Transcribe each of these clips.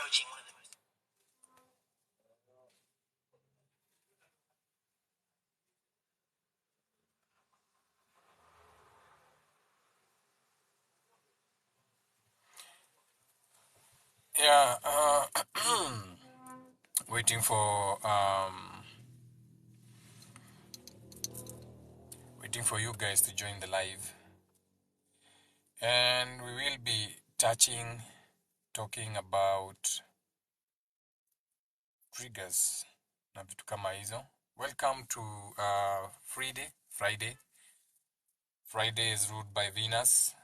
approaching one of the most. Yeah, waiting for you guys to join the live, and we will be talking about triggers na vitu kama hizo. Welcome to Friday. Friday is ruled by Venus.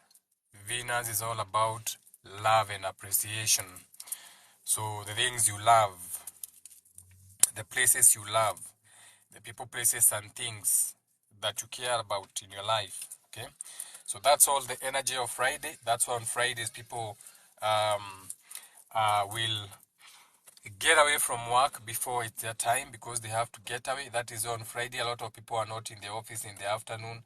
Venus is all about love and appreciation. So the things you love, the places you love, the people, places, and things that you care about in your life. Okay, so that's all the energy of Friday. That's why on Fridays people will get away from work before it's their time because they have to get away. That is on Friday. A lot of people are not in the office in the afternoon.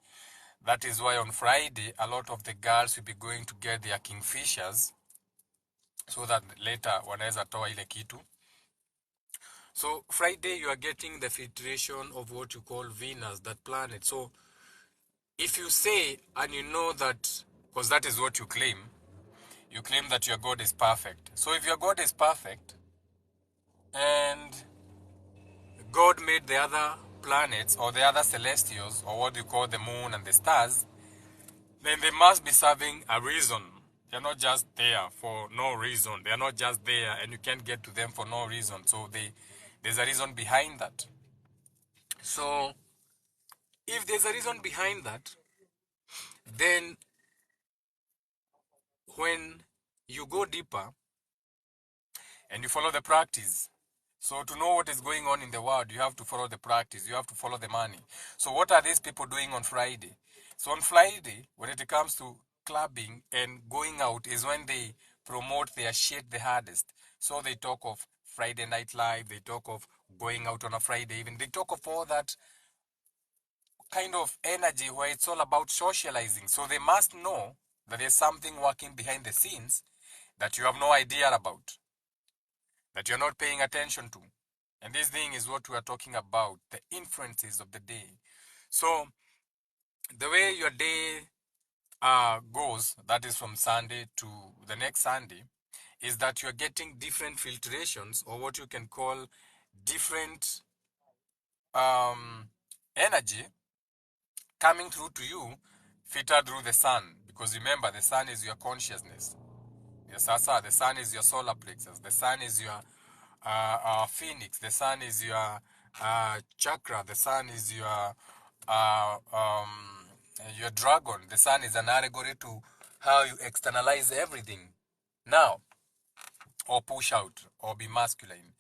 That is why on Friday a lot of the girls will be going to get their kingfishers so that later wanaweza toa ile kitu. So Friday you are getting the filtration of what you call Venus, that planet. So if you say and you know that, because that is what you claim that your God is perfect. So if your God is perfect and God made the other planets or the other celestials or what you call the moon and the stars, then they must be serving a reason. They're not just there for no reason. They're not just there and you can't get to them for no reason. So there's a reason behind that. So if there's a reason behind that, then when you go deeper and you follow the practice, so to know what is going on in the world, you have to follow the practice. You have to follow the money. So what are these people doing on Friday? So on Friday, when it comes to clubbing and going out, is when they promote their shit the hardest. So they talk of Friday Night Live. They talk of going out on a Friday even. They talk of all that kind of energy where it's all about socializing. So they must know that there's something working behind the scenes that you have no idea about, that you're not paying attention to. And this thing is what we are talking about, the influences of the day. So the way your day goes, that is from Sunday to the next Sunday, is that you're getting different filtrations or what you can call different energy coming through to you, filtered through the sun. Because remember, the sun is your consciousness. Yes, the sun is your solar plexus. The sun is your phoenix. The sun is your chakra. The sun is your dragon. The sun is an allegory to how you externalize everything now, or push out, or be masculine,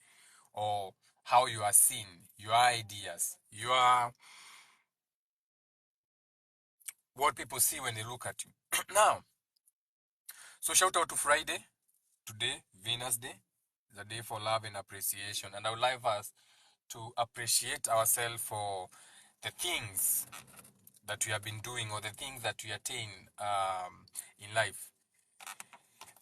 or how you are seen, your ideas, your what people see when they look at you. Now, so shout out to Friday, today, Venus Day, the day for love and appreciation. And I would like us to appreciate ourselves for the things that we have been doing or the things that we attain in life.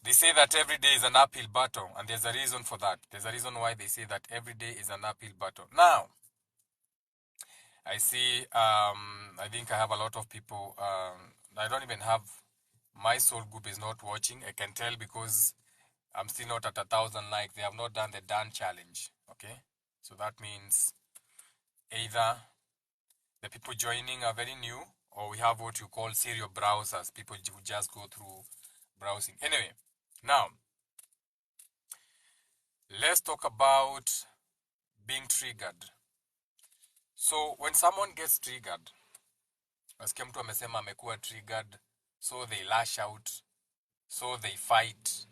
They say that every day is an uphill battle, and there's a reason for that. There's a reason why they say that every day is an uphill battle. Now, I see, I think I have a lot of people, I don't even have, my soul group is not watching. I can tell because I'm still not at 1,000 likes. They have not done the done challenge, okay? So that means either the people joining are very new, or we have what you call serial browsers. People who just go through browsing. Anyway, now, let's talk about being triggered. So when someone gets triggered, nasikia mtu amesema amekuwa triggered, so they lash out, so they fight,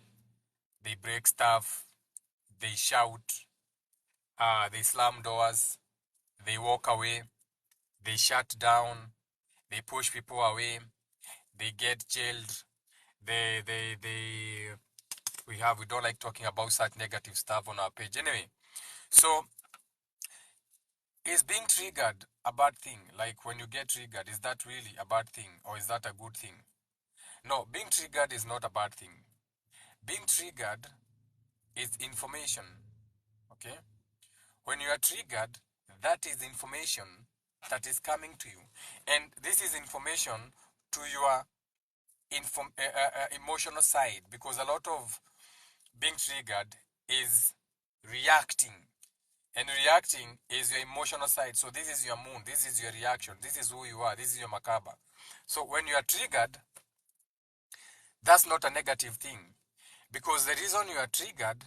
they break stuff, they shout, they slam doors, they walk away, they shut down, they push people away, they get jailed, we don't like talking about such negative stuff on our page. Anyway, so is being triggered a bad thing? Like when you get triggered, is that really a bad thing or is that a good thing? No, being triggered is not a bad thing. Being triggered is information. Okay? When you are triggered, that is information that is coming to you. And this is information to your emotional side, because a lot of being triggered is reacting. And reacting is your emotional side. So this is your mood, this is your reaction, this is who you are, this is your macabre. So when you are triggered, that's not a negative thing. Because the reason you are triggered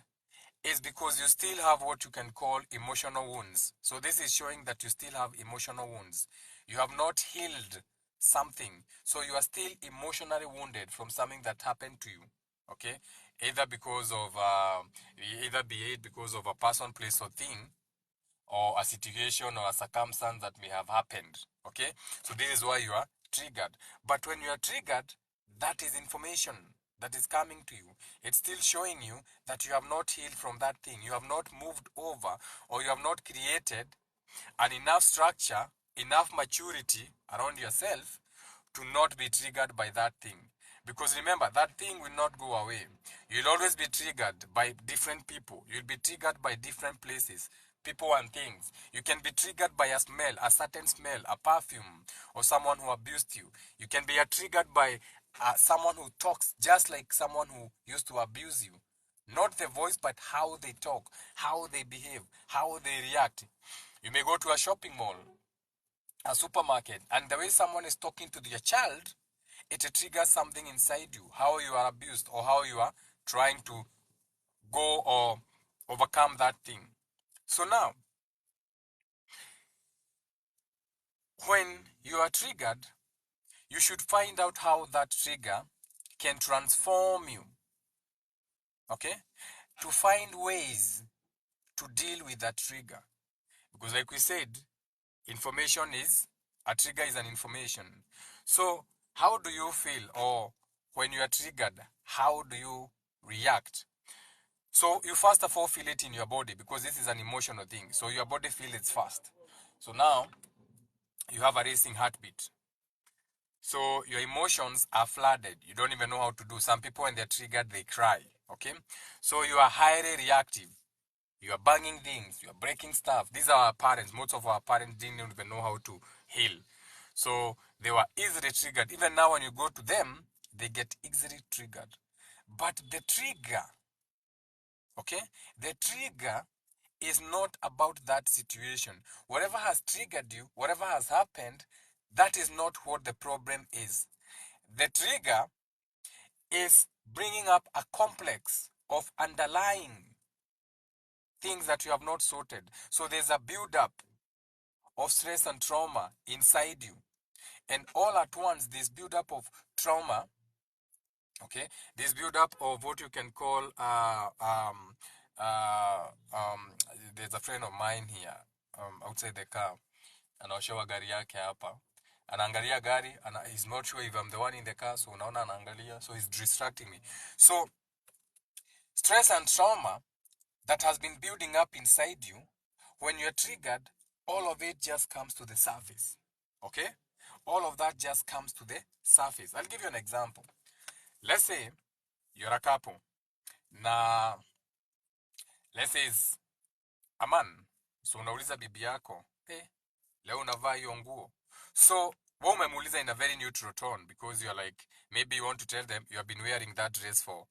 is because you still have what you can call emotional wounds. So this is showing that you still have emotional wounds. You have not healed something. So you are still emotionally wounded from something that happened to you. Okay? Either because of, either be it because of a person, place, or thing, or a situation or a circumstance that may have happened. Okay? So this is why you are triggered. But when you are triggered, that is information that is coming to you. It's still showing you that you have not healed from that thing. You have not moved over, or you have not created an enough structure, enough maturity around yourself to not be triggered by that thing. Because remember, that thing will not go away. You'll always be triggered by different people. You'll be triggered by different places, people and things. You can be triggered by a smell, a certain smell, a perfume, or someone who abused you. You can be triggered by someone who talks just like someone who used to abuse you. Not the voice, but how they talk, how they behave, how they react. You may go to a shopping mall, a supermarket, and the way someone is talking to your child, it triggers something inside you, how you are abused or how you are trying to go or overcome that thing. So now, when you are triggered, you should find out how that trigger can transform you. Okay? To find ways to deal with that trigger. Because like we said, information is, a trigger is an information. So how do you feel, or when you are triggered, how do you react? So you first of all feel it in your body, because this is an emotional thing. So your body feels it first. So now you have a racing heartbeat. So your emotions are flooded. You don't even know how to do. Some people, when they're triggered, they cry. Okay? So you are highly reactive. You are banging things. You are breaking stuff. These are our parents. Most of our parents didn't even know how to heal. So they were easily triggered. Even now when you go to them, they get easily triggered. But the trigger, okay? The trigger is not about that situation. Whatever has triggered you, whatever has happened, that is not what the problem is. The trigger is bringing up a complex of underlying things that you have not sorted. So there's a build-up of stress and trauma inside you. And all at once, this build-up of trauma, okay, this build-up of what you can call, uh, um, there's a friend of mine here, outside the car, anaoshewa gari yake hapa, anaangalia gari, he's not sure if I'm the one in the car, so unaona anaangalia, so he's distracting me. So stress and trauma that has been building up inside you, when you're triggered, all of it just comes to the surface. Okay? All of that just comes to the surface. I'll give you an example. Let's say you're a couple. Now, let's say it's a man. So unauliza bibi yako, hey, leo unavaa hiyo nguo. So wewe umemuuliza in a very neutral tone, because you're like, maybe you want to tell them you have been wearing that dress for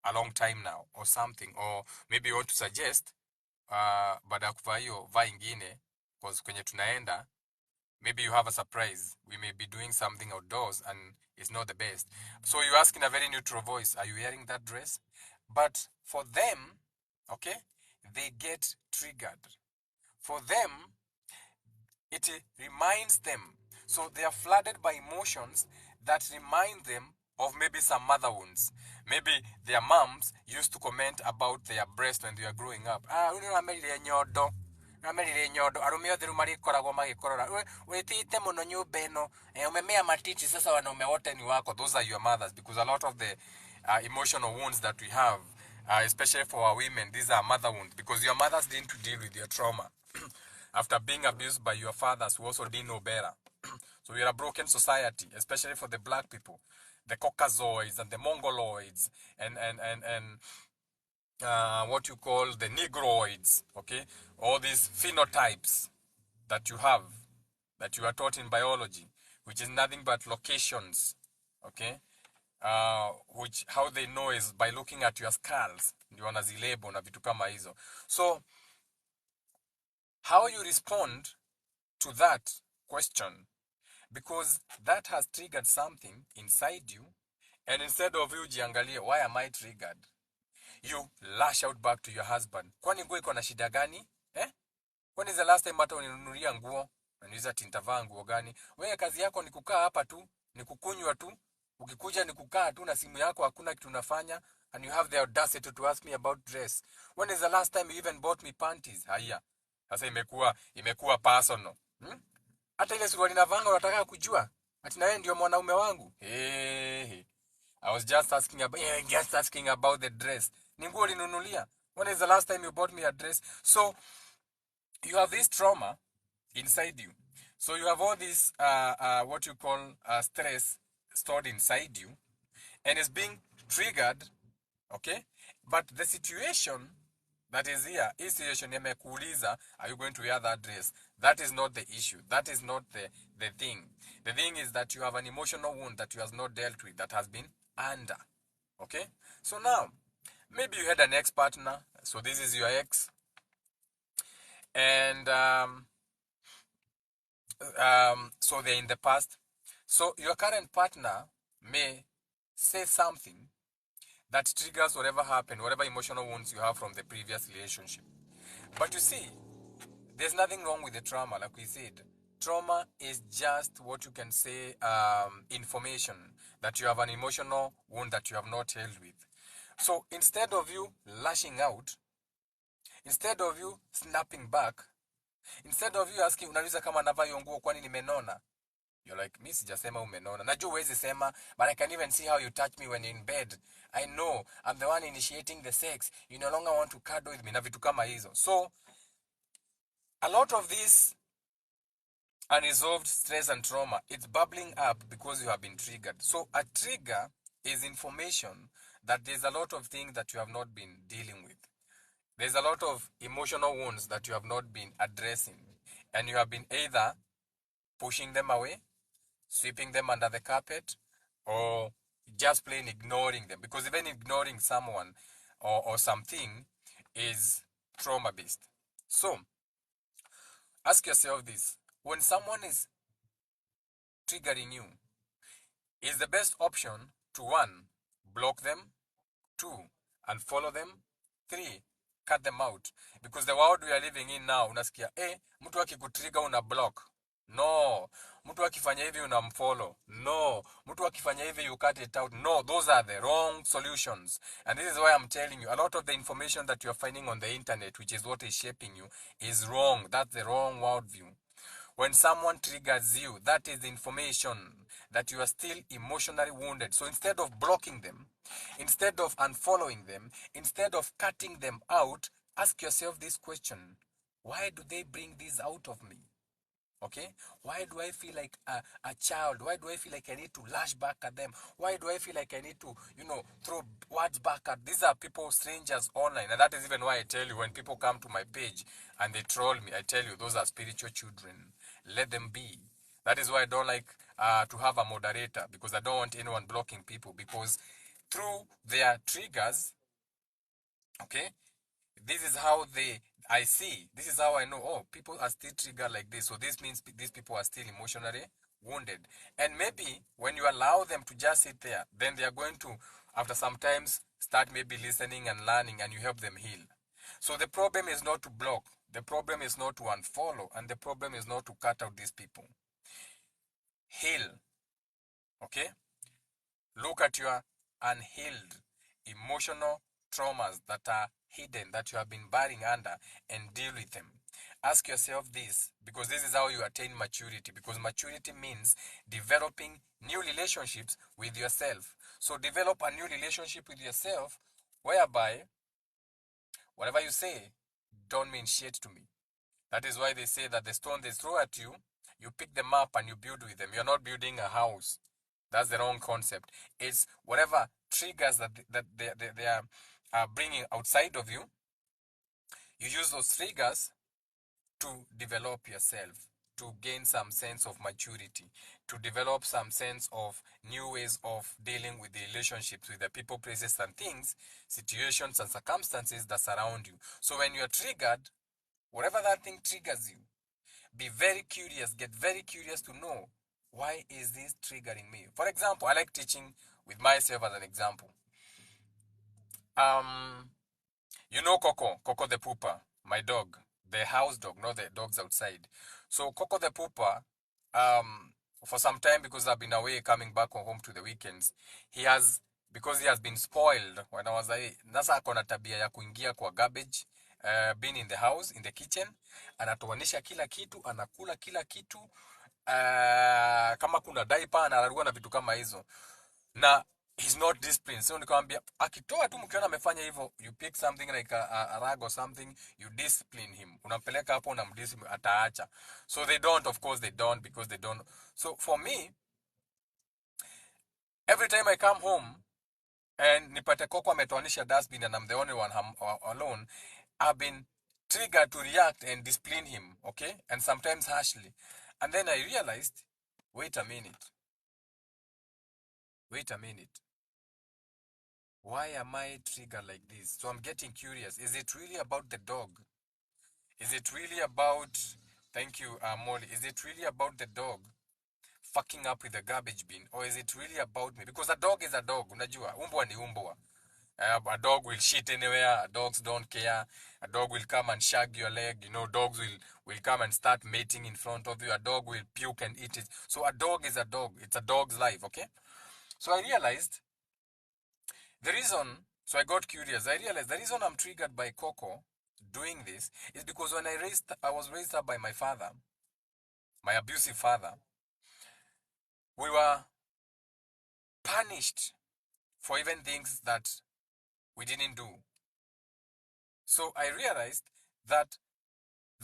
a long time now or something, or maybe you want to suggest baada ya kuvaa hiyo vaa ingine, because kwenye tunaenda maybe you have a surprise, we may be doing something outdoors and it's not the best. So you ask in a very neutral voice, are you wearing that dress? But for them, okay, they get triggered. For them, it reminds them. So they are flooded by emotions that remind them of maybe some mother wounds. Maybe their moms used to comment about their breast when they were growing up. Nyodo. Namerire nyodo. Arume othe marĩkoragwo magĩkorora. Wĩtĩte mũno nyũmba ĩno. Umemea matiti sasa wanaume wote ni wako. Those are your mothers, because a lot of the emotional wounds that we have, especially for our women, these are mother wounds, because your mothers didn't deal with your trauma. After being abused by your fathers who also didn't know better. So we are a broken society, especially for the black people. The Caucasoids and the Mongoloids and what you call the negroids, okay? All these phenotypes that you have, that you are taught in biology, which is nothing but locations, okay? Which how they know is by looking at your skulls, ndio wanazilabel na vitu kama hizo. So how you respond to that question, because that has triggered something inside you, and instead of you jiangalie, why am I triggered, you lash out back to your husband. Kwani nguo iko na shida gani? When is the last time hata uninunulia nguo? Unaniuliza nitavaa nguo gani? Wewe kazi yako ni kukaa hapa tu, ni kukunywa tu. Ukikuja ni kukaa tu na simu yako, hakuna kitu unafanya, and you have the audacity to ask me about dress. When is the last time you even bought me panties? Haya. Sasa imekuwa personal. Hata ile suruali navanga unataka kujua? Ati na wewe ndio mwanaume wangu? Hey. I was just asking about the dress. Ni nguo ulinunulia? When is the last time you bought me a dress? So you have this trauma inside you. So you have all this, what you call stress stored inside you, and it's being triggered, okay? But the situation that is here, this situation, are you going to wear that dress? That is not the issue. That is not the thing. The thing is that you have an emotional wound that you have not dealt with, that has been under, okay? So now, maybe you had an ex-partner, so this is your ex, and so they're in the past. So your current partner may say something that triggers whatever happened, whatever emotional wounds you have from the previous relationship. But you see, there's nothing wrong with the trauma, like we said. Trauma is just what you can say, information that you have an emotional wound that you have not healed with. So instead of you lashing out, instead of you snapping back, instead of you asking, unauliza kama navaa hiyo nguo kwani nimenona? You're like, mi sijasema umenona. Najua huwezi sema, but I can even see how you touch me when in bed. I know, I'm the one initiating the sex. You no longer want to cuddle with me. Na vitu kama hizo. So, a lot of this unresolved stress and trauma, it's bubbling up because you have been triggered. So, a trigger is information that there's a lot of things that you have not been dealing with. There's a lot of emotional wounds that you have not been addressing. And you have been either pushing them away, sweeping them under the carpet, or just plain ignoring them. Because even ignoring someone or something is trauma based. So, ask yourself this. When someone is triggering you, is the best option to 1, block them, 2, unfollow them, 3, cut them out? Because the world we are living in now, unasikia, mtu akikutrigger una block. No. Mtu akifanya hivi unamfollow. No. Mtu akifanya hivi you cut it out. No, those are the wrong solutions. And this is why I'm telling you, a lot of the information that you're finding on the internet, which is what is shaping you, is wrong. That's the wrong worldview. When someone triggers you, that is information that you are still emotionally wounded. So instead of blocking them, instead of unfollowing them, instead of cutting them out, ask yourself this question. Why do they bring this out of me? Okay? Why do I feel like a child? Why do I feel like I need to lash back at them? Why do I feel like I need to, throw words back at? These are people, strangers online. And that is even why I tell you, when people come to my page and they troll me, I tell you, those are spiritual children. Let them be. That is why I don't like to have a moderator, because I don't want anyone blocking people, because through their triggers, okay, this is how I see. This is how I know, oh, people are still triggered like this. So this means these people are still emotionally wounded. And maybe when you allow them to just sit there, then they are going to, after some times, start maybe listening and learning, and you help them heal. So the problem is not to block. The problem is not to unfollow. And the problem is not to cut out these people. Heal. Okay? Look at your unhealed emotional traumas that are hidden, that you have been burying under, and deal with them. Ask yourself this, because this is how you attain maturity, because maturity means developing new relationships with yourself. So develop a new relationship with yourself whereby whatever you say don't mean shit to me. That is why they say that the stone they throw at you, you pick them up and you build with them. You're not building a house. That's the wrong concept. It's whatever triggers that they are bringing outside of you, you use those triggers to develop yourself, to gain some sense of maturity, to develop some sense of new ways of dealing with the relationships with the people, places, and things, situations, and circumstances that surround you. So when you're triggered, whatever that thing triggers you, be very curious, get very curious to know, why is this triggering me? For example, I like teaching with myself as an example. Um, You know Coco the Pooper, my dog, the house dog, not the dogs outside. So Coco the Pooper, for some time, because I've been away coming back home to the weekends, he has, because he has been spoiled when I was like, nasa akona tabia ya kuingia kwa garbage, being in the house, in the kitchen, anatoanisha kila kitu, anakula kila kitu, kama kuna diaper, anararua na vitu kama hizo. Na he's not disciplined. So nikamwambia akitoa tu, mkiona amefanya hivyo, you pick something like a rag or something, you discipline him, unampeleka hapo, unamdiscipline, ataacha. So they don't, of course they don't, because they don't. So for me, every time I come home and nipate Coco ametoanisha dustbin and I'm the only one alone, I've been triggered to react and discipline him, okay, and sometimes harshly. And then I realized, wait a minute, wait a minute, why am I triggered like this? So I'm getting curious. Is it really about the dog? Is it really about, thank you, Molly, is it really about the dog fucking up with the garbage bin? Or is it really about me? Because a dog is a dog, unajua, umbwa ni umbwa. A dog will shit anywhere, dogs don't care. A dog will come and shag your leg, you know, dogs will come and start mating in front of you. A dog will puke and eat it. So a dog is a dog. It's a dog's life, okay? So I realized the reason, so I got curious. I realized the reason I'm triggered by Coco doing this is because when I was raised up by my father, my abusive father, we were punished for even things that we didn't do. So I realized that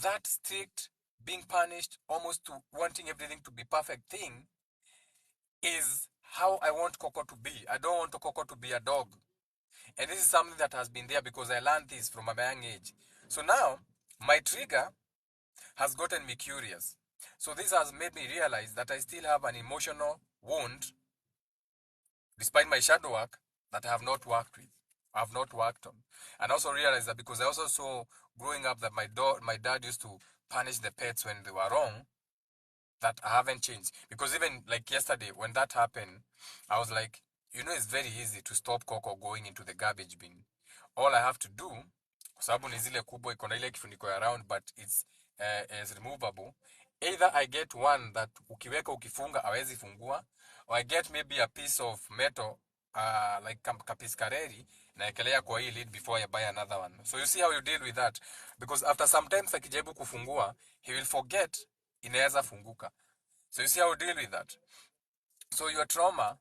that strict being punished, almost to wanting everything to be perfect thing, is how I want Coco to be. I don't want Coco to be a dog. And this is something that has been there because I learned this from a young age. So now, my trigger has gotten me curious. So this has made me realize that I still have an emotional wound, despite my shadow work, that I have not worked with. I have not worked on. And also realize that because I also saw growing up that my dad used to punish the pets when they were wrong, that I haven't changed. Because even like yesterday, when that happened, I was like, you know, it's very easy to stop Coco going into the garbage bin. All I have to do, kwa sababu ni zile kubwa iko na ile kifuniko around, but it's is removable. Either I get one that ukiweka ukifunga hawezi fungua, or I get maybe a piece of metal, like kapiskareri, naekelea kwa hii lid before I buy another one. So you see how you deal with that. Because after sometimes akijaribu kufungua, he will forget inaweza funguka. So you see how you deal with that. So your trauma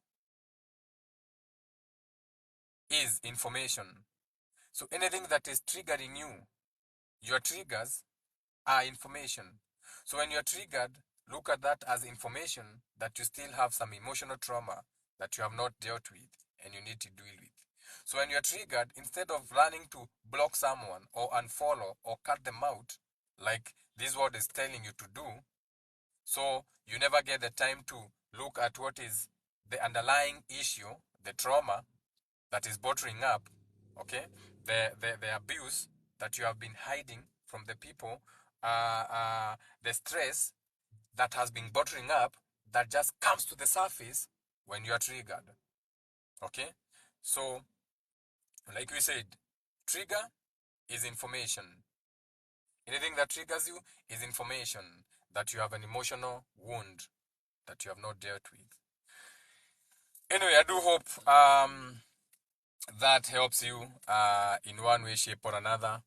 is information. So anything that is triggering you, your triggers are information. So when you're triggered, look at that as information that you still have some emotional trauma that you have not dealt with and you need to deal with. So when you're triggered, instead of running to block someone or unfollow or cut them out, like this word is telling you to do, so you never get the time to look at what is the underlying issue, the trauma that is bottling up, okay, the abuse that you have been hiding from the people, the stress that has been bottling up that just comes to the surface when you are triggered, okay? So, like we said, trigger is information. Anything that triggers you is information that you have an emotional wound that you have not dealt with. Anyway, I do hope that helps you in one way, shape, or another.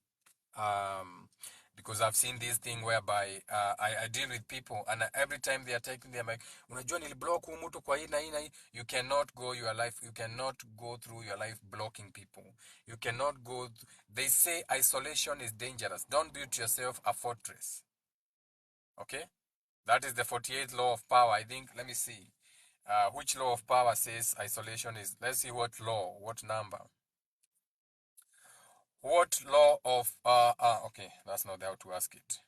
Because I've seen this thing whereby I deal with people and every time they are taking their mic, unajua niliblock huyu mtu kwa hii na hii na hii. You cannot go your life, you cannot go through your life blocking people. You cannot go, they say isolation is dangerous. Don't build yourself a fortress. Okay? That is the 48th law of power. I think, let me see. Which law of power says isolation is, let's see what law, what number. What law of okay, that's not how to ask it.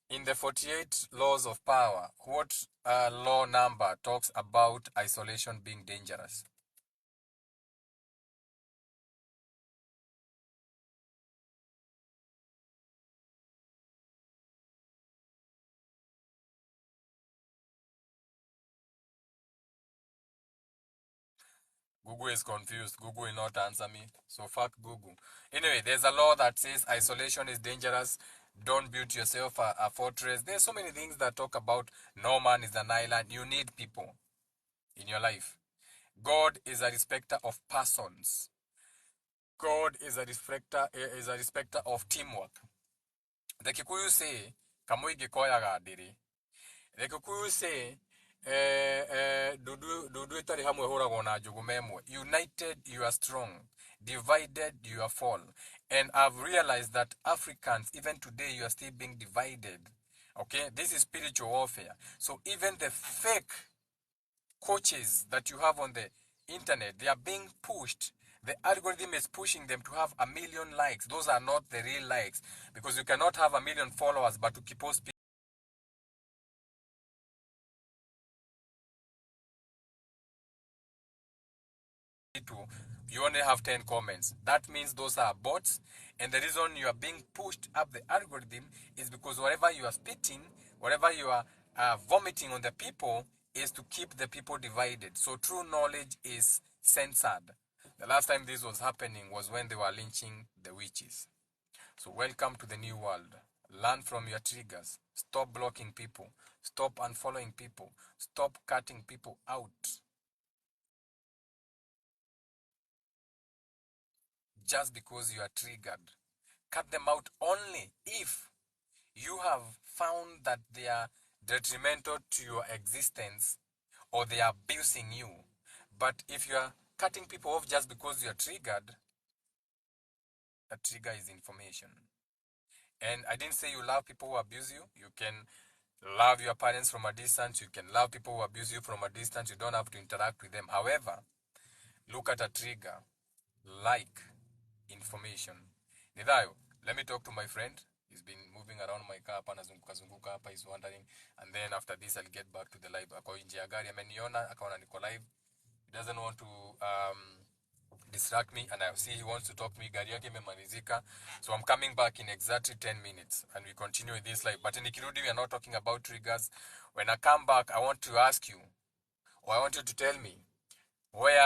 In the 48 laws of power, what law number talks about isolation being dangerous? Google is confused. Google will not answer me. So fuck Google. Anyway, there's a law that says isolation is dangerous. Don't build yourself a fortress. There's so many things that talk about no man is an island. You need people in your life. God is a respecter of persons. God is a respecter of teamwork. The Kikuyu say, "Kamuigi koyaga ndiri." The Kikuyu say, "Dudu itari hamwe huragwo na njugu memwe." United, you are strong. Divided, you are fall. And I've realized that Africans, even today, you are still being divided. Okay, this is spiritual warfare. So even the fake coaches that you have on the internet, they are being pushed. The algorithm is pushing them to have 1 million likes. Those are not the real likes, because you cannot have 1 million followers but to keep post people, you only have 10 comments. That means those are bots, and the reason you are being pushed up the algorithm is because whatever you are spitting, whatever you are vomiting on the people, is to keep the people divided. So true knowledge is censored. The last time this was happening was when they were lynching the witches. So welcome to the new world. Learn from your triggers. Stop blocking people. Stop unfollowing people. Stop cutting people out just because you are triggered. Cut them out only if you have found that they are detrimental to your existence or they are abusing you. But if you are cutting people off just because you are triggered, a trigger is information. And I didn't say you love people who abuse you. You can love your parents from a distance. You can love people who abuse you from a distance. You don't have to interact with them. However, look at a trigger like information. Nidhayo, let me talk to my friend. He's been moving around my car hapa, nazunguka zunguka hapa, he's wondering. And then after this I'll get back to the live. Ako nje ya gari ameniona akaona niko live. He doesn't want to distract me, and I see he wants to talk to me. Gari yake imemalizika. So I'm coming back in exactly 10 minutes and we continue with this live. But in Ikirudi we are not talking about triggers. When I come back I want to ask you, or I want you to tell me, where